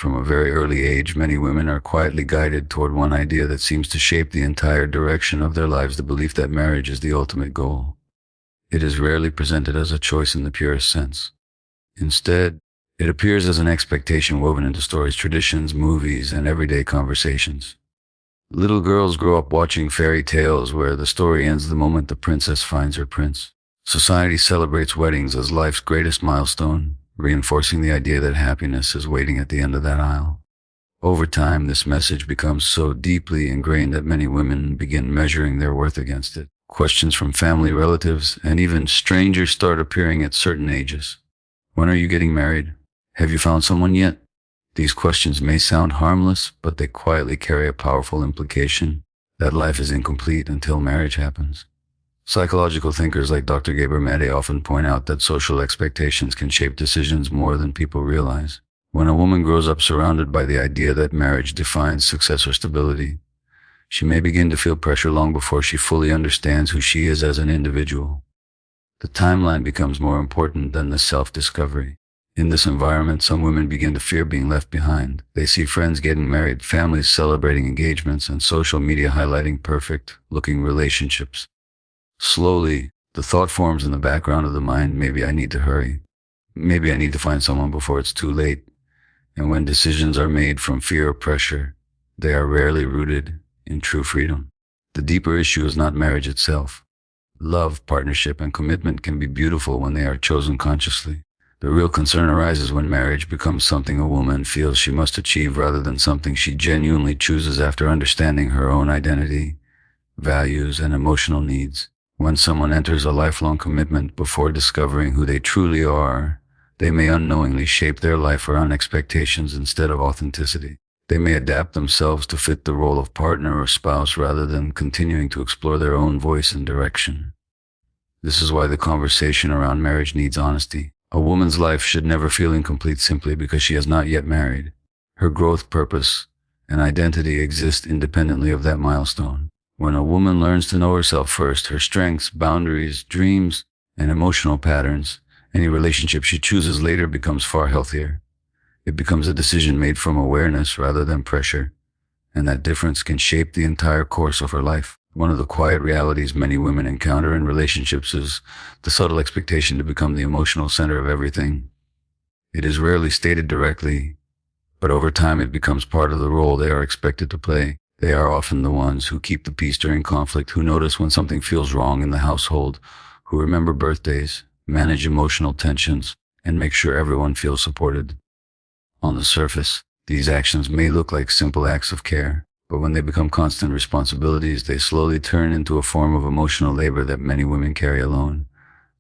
From a very early age, many women are quietly guided toward one idea that seems to shape the entire direction of their lives: the belief that marriage is the ultimate goal. It is rarely presented as a choice in the purest sense. Instead, it appears as an expectation woven into stories, traditions, movies, and everyday conversations. Little girls grow up watching fairy tales where the story ends the moment the princess finds her prince. Society celebrates weddings as life's greatest milestone, reinforcing the idea that happiness is waiting at the end of that aisle. Over time, this message becomes so deeply ingrained that many women begin measuring their worth against it. Questions from family, relatives, and even strangers start appearing at certain ages. When are you getting married? Have you found someone yet? These questions may sound harmless, but they quietly carry a powerful implication that life is incomplete until marriage happens. Psychological thinkers like Dr. Gabor Maté often point out that social expectations can shape decisions more than people realize. When a woman grows up surrounded by the idea that marriage defines success or stability, she may begin to feel pressure long before she fully understands who she is as an individual. The timeline becomes more important than the self-discovery. In this environment, some women begin to fear being left behind. They see friends getting married, families celebrating engagements, and social media highlighting perfect-looking relationships. Slowly, the thought forms in the background of the mind: maybe I need to hurry. Maybe I need to find someone before it's too late. And when decisions are made from fear or pressure, they are rarely rooted in true freedom. The deeper issue is not marriage itself. Love, partnership, and commitment can be beautiful when they are chosen consciously. The real concern arises when marriage becomes something a woman feels she must achieve rather than something she genuinely chooses after understanding her own identity, values, and emotional needs. When someone enters a lifelong commitment before discovering who they truly are, they may unknowingly shape their life around expectations instead of authenticity. They may adapt themselves to fit the role of partner or spouse rather than continuing to explore their own voice and direction. This is why the conversation around marriage needs honesty. A woman's life should never feel incomplete simply because she has not yet married. Her growth, purpose, and identity exist independently of that milestone. When a woman learns to know herself first, her strengths, boundaries, dreams, and emotional patterns, any relationship she chooses later becomes far healthier. It becomes a decision made from awareness rather than pressure, and that difference can shape the entire course of her life. One of the quiet realities many women encounter in relationships is the subtle expectation to become the emotional center of everything. It is rarely stated directly, but over time it becomes part of the role they are expected to play. They are often the ones who keep the peace during conflict, who notice when something feels wrong in the household, who remember birthdays, manage emotional tensions, and make sure everyone feels supported. On the surface, these actions may look like simple acts of care, but when they become constant responsibilities, they slowly turn into a form of emotional labor that many women carry alone.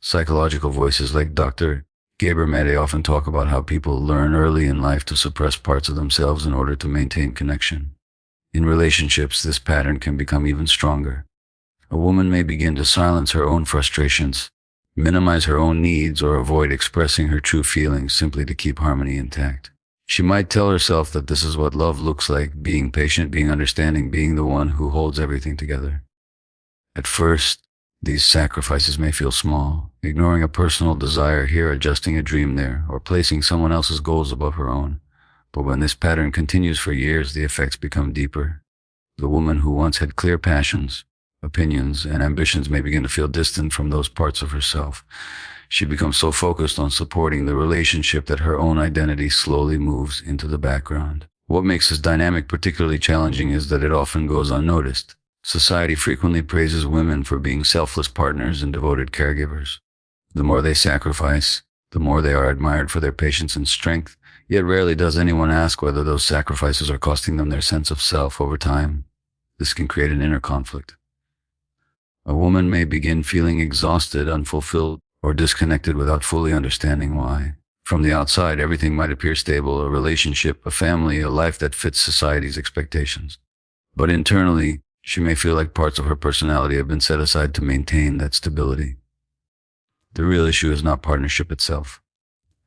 Psychological voices like Dr. Gabor Maté often talk about how people learn early in life to suppress parts of themselves in order to maintain connection. In relationships, this pattern can become even stronger. A woman may begin to silence her own frustrations, minimize her own needs, or avoid expressing her true feelings simply to keep harmony intact. She might tell herself that this is what love looks like: being patient, being understanding, being the one who holds everything together. At first, these sacrifices may feel small: ignoring a personal desire here, adjusting a dream there, or placing someone else's goals above her own. But when this pattern continues for years, the effects become deeper. The woman who once had clear passions, opinions, and ambitions may begin to feel distant from those parts of herself. She becomes so focused on supporting the relationship that her own identity slowly moves into the background. What makes this dynamic particularly challenging is that it often goes unnoticed. Society frequently praises women for being selfless partners and devoted caregivers. The more they sacrifice, the more they are admired for their patience and strength, yet rarely does anyone ask whether those sacrifices are costing them their sense of self over time. This can create an inner conflict. A woman may begin feeling exhausted, unfulfilled, or disconnected without fully understanding why. From the outside, everything might appear stable: a relationship, a family, a life that fits society's expectations. But internally, she may feel like parts of her personality have been set aside to maintain that stability. The real issue is not partnership itself.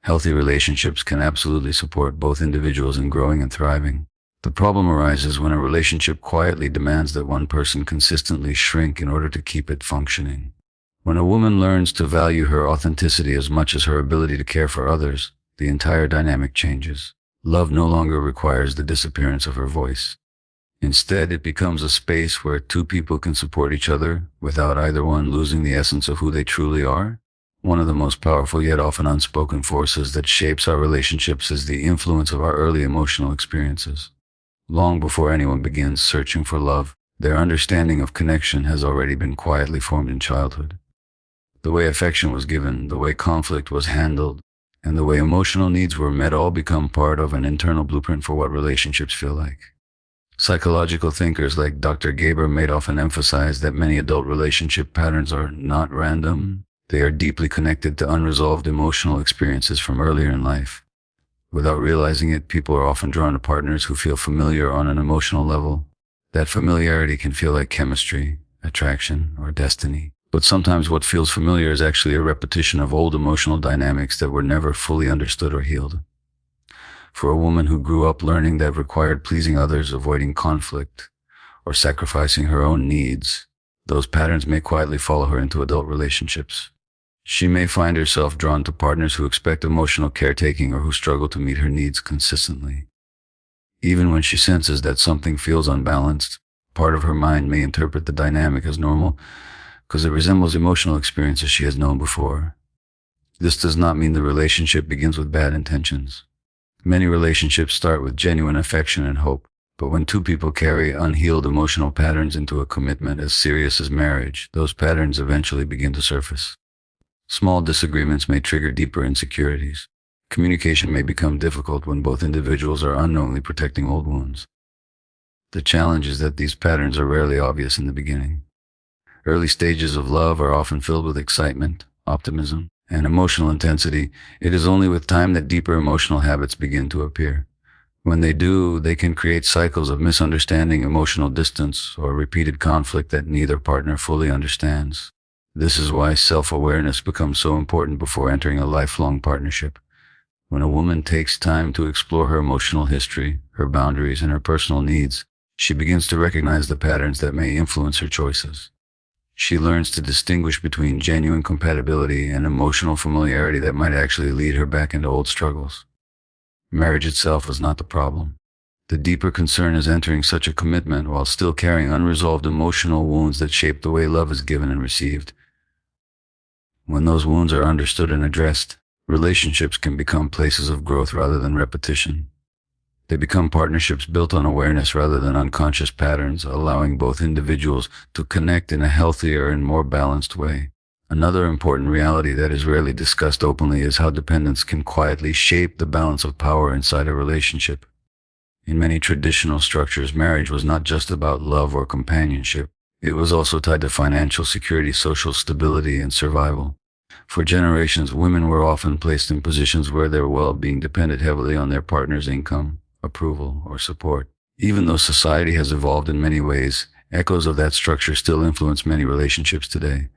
Healthy relationships can absolutely support both individuals in growing and thriving. The problem arises when a relationship quietly demands that one person consistently shrink in order to keep it functioning. When a woman learns to value her authenticity as much as her ability to care for others, the entire dynamic changes. Love no longer requires the disappearance of her voice. Instead, it becomes a space where two people can support each other without either one losing the essence of who they truly are. One of the most powerful yet often unspoken forces that shapes our relationships is the influence of our early emotional experiences. Long before anyone begins searching for love, their understanding of connection has already been quietly formed in childhood. The way affection was given, the way conflict was handled, and the way emotional needs were met all become part of an internal blueprint for what relationships feel like. Psychological thinkers like Dr. Gabor may often emphasize that many adult relationship patterns are not random. They are deeply connected to unresolved emotional experiences from earlier in life. Without realizing it, people are often drawn to partners who feel familiar on an emotional level. That familiarity can feel like chemistry, attraction, or destiny. But sometimes what feels familiar is actually a repetition of old emotional dynamics that were never fully understood or healed. For a woman who grew up learning that required pleasing others, avoiding conflict, or sacrificing her own needs, those patterns may quietly follow her into adult relationships. She may find herself drawn to partners who expect emotional caretaking or who struggle to meet her needs consistently. Even when she senses that something feels unbalanced, part of her mind may interpret the dynamic as normal because it resembles emotional experiences she has known before. This does not mean the relationship begins with bad intentions. Many relationships start with genuine affection and hope, but when two people carry unhealed emotional patterns into a commitment as serious as marriage, those patterns eventually begin to surface. Small disagreements may trigger deeper insecurities. Communication may become difficult when both individuals are unknowingly protecting old wounds. The challenge is that these patterns are rarely obvious in the beginning. Early stages of love are often filled with excitement, optimism, and emotional intensity. It is only with time that deeper emotional habits begin to appear. When they do, they can create cycles of misunderstanding, emotional distance, or repeated conflict that neither partner fully understands. This is why self-awareness becomes so important before entering a lifelong partnership. When a woman takes time to explore her emotional history, her boundaries, and her personal needs, she begins to recognize the patterns that may influence her choices. She learns to distinguish between genuine compatibility and emotional familiarity that might actually lead her back into old struggles. Marriage itself is not the problem. The deeper concern is entering such a commitment while still carrying unresolved emotional wounds that shape the way love is given and received. When those wounds are understood and addressed, relationships can become places of growth rather than repetition. They become partnerships built on awareness rather than unconscious patterns, allowing both individuals to connect in a healthier and more balanced way. Another important reality that is rarely discussed openly is how dependence can quietly shape the balance of power inside a relationship. In many traditional structures, marriage was not just about love or companionship. It was also tied to financial security, social stability, and survival. For generations, women were often placed in positions where their well-being depended heavily on their partner's income, approval, or support. Even though society has evolved in many ways, echoes of that structure still influence many relationships today.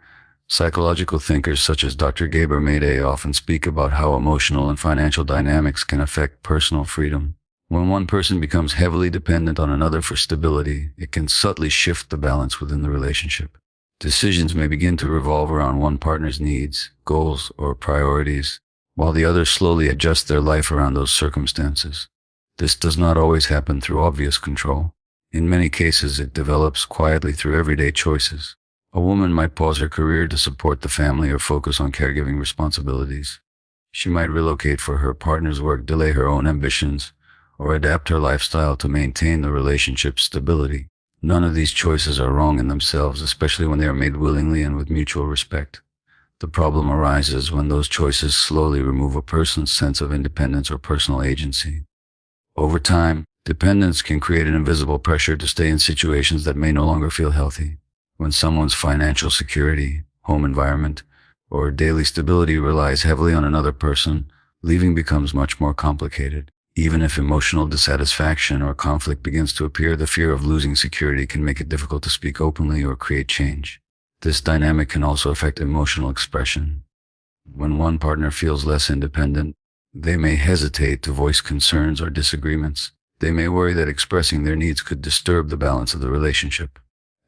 Psychological thinkers such as Dr. Gabor Maté often speak about how emotional and financial dynamics can affect personal freedom. When one person becomes heavily dependent on another for stability, it can subtly shift the balance within the relationship. Decisions may begin to revolve around one partner's needs, goals, or priorities, while the other slowly adjusts their life around those circumstances. This does not always happen through obvious control. In many cases, it develops quietly through everyday choices. A woman might pause her career to support the family or focus on caregiving responsibilities. She might relocate for her partner's work, delay her own ambitions, or adapt her lifestyle to maintain the relationship's stability. None of these choices are wrong in themselves, especially when they are made willingly and with mutual respect. The problem arises when those choices slowly remove a person's sense of independence or personal agency. Over time, dependence can create an invisible pressure to stay in situations that may no longer feel healthy. When someone's financial security, home environment, or daily stability relies heavily on another person, leaving becomes much more complicated. Even if emotional dissatisfaction or conflict begins to appear, the fear of losing security can make it difficult to speak openly or create change. This dynamic can also affect emotional expression. When one partner feels less independent, they may hesitate to voice concerns or disagreements. They may worry that expressing their needs could disturb the balance of the relationship.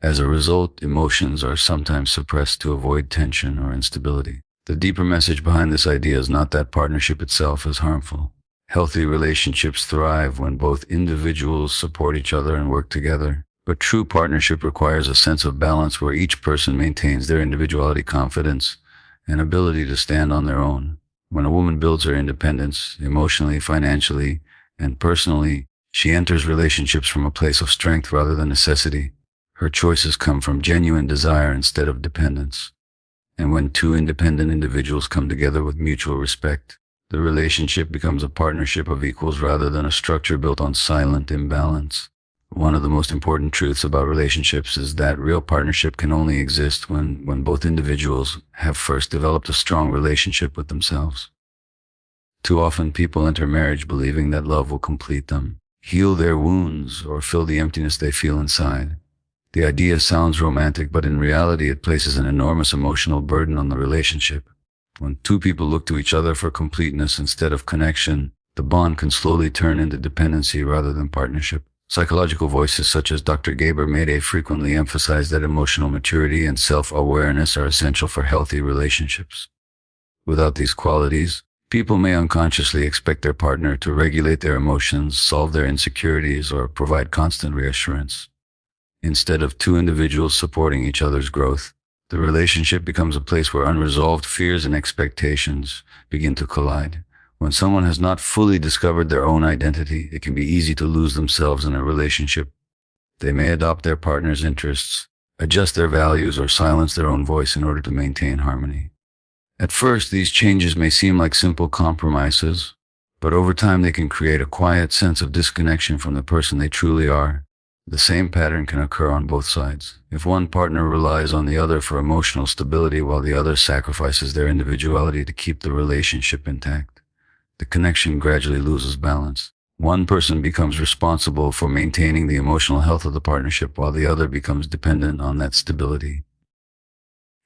As a result, emotions are sometimes suppressed to avoid tension or instability. The deeper message behind this idea is not that partnership itself is harmful. Healthy relationships thrive when both individuals support each other and work together. But true partnership requires a sense of balance where each person maintains their individuality, confidence, and ability to stand on their own. When a woman builds her independence, emotionally, financially, and personally, she enters relationships from a place of strength rather than necessity. Her choices come from genuine desire instead of dependence. And when two independent individuals come together with mutual respect, the relationship becomes a partnership of equals rather than a structure built on silent imbalance. One of the most important truths about relationships is that real partnership can only exist when both individuals have first developed a strong relationship with themselves. Too often people enter marriage believing that love will complete them, heal their wounds, or fill the emptiness they feel inside. The idea sounds romantic, but in reality it places an enormous emotional burden on the relationship. When two people look to each other for completeness instead of connection, the bond can slowly turn into dependency rather than partnership. Psychological voices such as Dr. Gabor Maté frequently emphasize that emotional maturity and self-awareness are essential for healthy relationships. Without these qualities, people may unconsciously expect their partner to regulate their emotions, solve their insecurities, or provide constant reassurance. Instead of two individuals supporting each other's growth, the relationship becomes a place where unresolved fears and expectations begin to collide. When someone has not fully discovered their own identity, it can be easy to lose themselves in a relationship. They may adopt their partner's interests, adjust their values, or silence their own voice in order to maintain harmony. At first, these changes may seem like simple compromises, but over time they can create a quiet sense of disconnection from the person they truly are. The same pattern can occur on both sides. If one partner relies on the other for emotional stability while the other sacrifices their individuality to keep the relationship intact, the connection gradually loses balance. One person becomes responsible for maintaining the emotional health of the partnership while the other becomes dependent on that stability.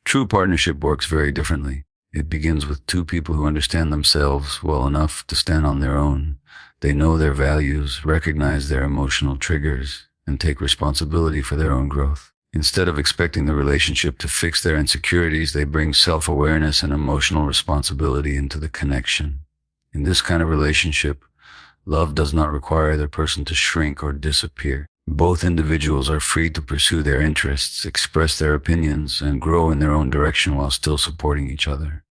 True partnership works very differently. It begins with two people who understand themselves well enough to stand on their own. They know their values, recognize their emotional triggers, and take responsibility for their own growth. Instead of expecting the relationship to fix their insecurities, they bring self-awareness and emotional responsibility into the connection. In this kind of relationship, love does not require either person to shrink or disappear. Both individuals are free to pursue their interests, express their opinions, and grow in their own direction while still supporting each other.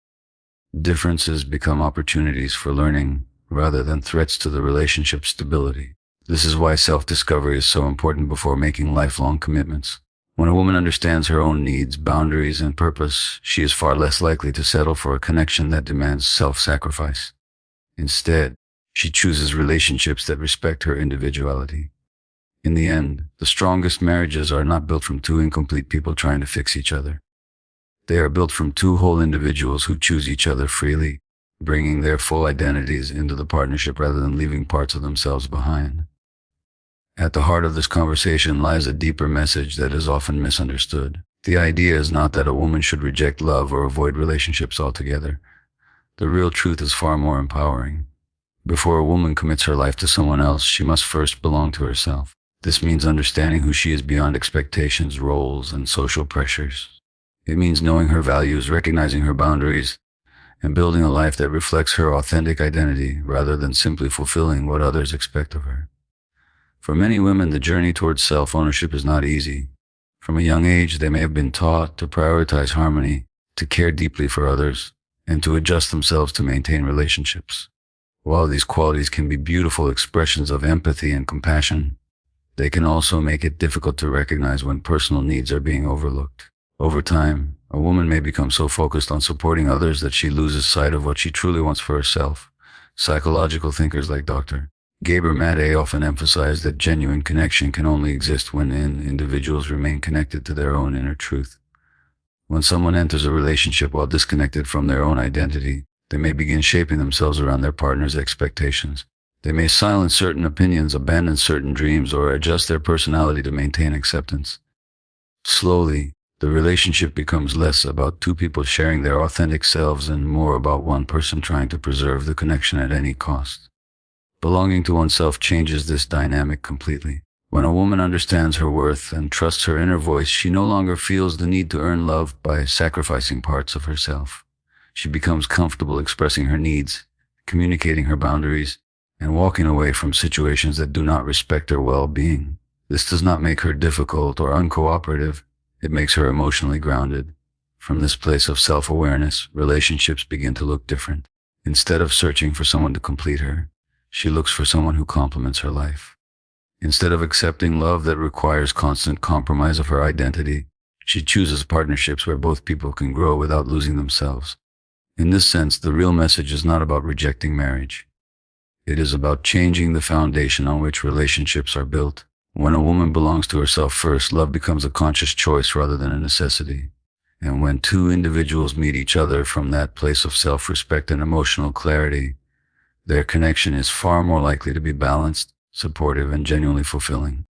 Differences become opportunities for learning rather than threats to the relationship's stability. This is why self-discovery is so important before making lifelong commitments. When a woman understands her own needs, boundaries, and purpose, she is far less likely to settle for a connection that demands self-sacrifice. Instead, she chooses relationships that respect her individuality. In the end, the strongest marriages are not built from two incomplete people trying to fix each other. They are built from two whole individuals who choose each other freely, bringing their full identities into the partnership rather than leaving parts of themselves behind. At the heart of this conversation lies a deeper message that is often misunderstood. The idea is not that a woman should reject love or avoid relationships altogether. The real truth is far more empowering. Before a woman commits her life to someone else, she must first belong to herself. This means understanding who she is beyond expectations, roles, and social pressures. It means knowing her values, recognizing her boundaries, and building a life that reflects her authentic identity rather than simply fulfilling what others expect of her. For many women, the journey towards self-ownership is not easy. From a young age, they may have been taught to prioritize harmony, to care deeply for others, and to adjust themselves to maintain relationships. While these qualities can be beautiful expressions of empathy and compassion, they can also make it difficult to recognize when personal needs are being overlooked. Over time, a woman may become so focused on supporting others that she loses sight of what she truly wants for herself. Psychological thinkers like Dr. Gabor Maté often emphasize that genuine connection can only exist when individuals remain connected to their own inner truth. When someone enters a relationship while disconnected from their own identity, they may begin shaping themselves around their partner's expectations. They may silence certain opinions, abandon certain dreams, or adjust their personality to maintain acceptance. Slowly, the relationship becomes less about two people sharing their authentic selves and more about one person trying to preserve the connection at any cost. Belonging to oneself changes this dynamic completely. When a woman understands her worth and trusts her inner voice, she no longer feels the need to earn love by sacrificing parts of herself. She becomes comfortable expressing her needs, communicating her boundaries, and walking away from situations that do not respect their well-being. This does not make her difficult or uncooperative. It makes her emotionally grounded. From this place of self-awareness, relationships begin to look different. Instead of searching for someone to complete her, she looks for someone who complements her life. Instead of accepting love that requires constant compromise of her identity, she chooses partnerships where both people can grow without losing themselves. In this sense, the real message is not about rejecting marriage. It is about changing the foundation on which relationships are built. When a woman belongs to herself first, love becomes a conscious choice rather than a necessity. And when two individuals meet each other from that place of self-respect and emotional clarity, their connection is far more likely to be balanced, supportive, and genuinely fulfilling.